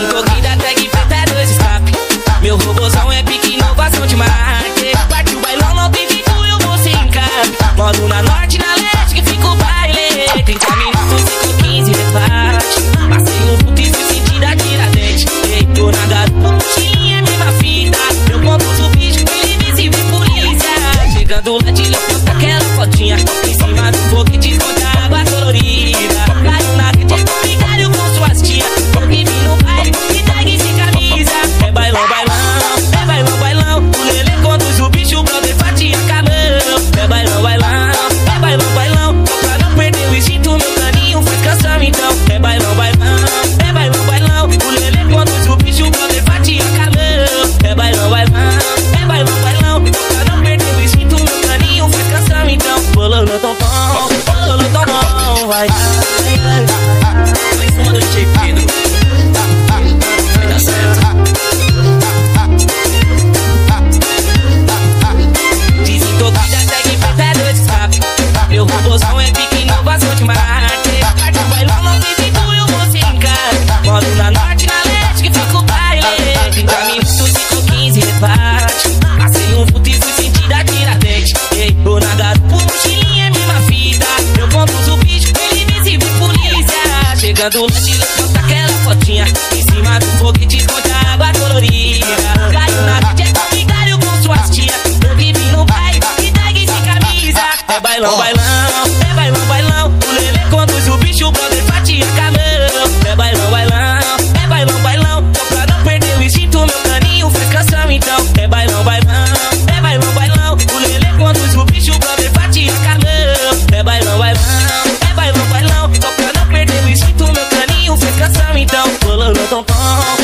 Desencoquida, tag preta é dois escape. Meu robôzão é pique, inovação de marketing. Parte o bailão, não tem jeito, eu vou sem encape. Modo na norte, na leste, que fica o baile. 30 minutos, 5, 15, rebate. Passei no puto e fui sentir a tiradente. Ei, tô na garupa, puxinha, é mesma fita. Eu conduzo o bicho, ele invisível polícia. Chegando lá de longe, com aquela fotinha. Em cima do foguete, esconde a água colorida. Caiu na rede, com vigário com suas tias. Tô vivendo no baile, e tag sem camisa. É bailão, bailão, é bailão, bailão. O Lelê conduz o bicho, o brother fatia camão. É bailão, bailão, é bailão, bailão. Só pra não perder o instinto, meu caninho faz canção então. É bailão, bailão, é bailão, bailão. O Lelê conduz o bicho, o brother fatia camão. É bailão, bailão, é bailão, bailão. Só pra não perder o instinto, meu caninho faz canção então. Bololô tão bom, bololô tão bom. Vai, mais uma do DJ Pedro. Vai dar certo. Desentoquida, tag preta é dois escape. Meu robôzão é pique, inovação de marketing. Parte o bailão, não tem jeito, eu vou sem encape. Moro na norte, na leste, que fica o baile. 30 minutos, 5, 15, rebate. Passei um vulto e fui sentir a tiradente. Ei, tô na garupa, mochilinha, é mesma fita. Eu conduzo o bicho, ele invisível polícia. Chegando lá de longe, mostra aquela fotinha. Em cima do foguete, esconde a água colorida. Caiu na rede, com vigário com suas tias. Eu vivi no baile, e tag sem camisa. É bailão, bailão, é bailão, bailão. O Lelê conduz o bicho, o brother fatia camão. É bailão, bailão, é bailão, bailão. Só pra não perder o instinto, meu caninho faz canção então. É bailão, bailão, é bailão, bailão. O Lelê conduz o bicho, o brother fatia camão. É bailão, bailão, é bailão, bailão. Só pra não perder o instinto, meu caninho faz canção então. Bololô tão bom.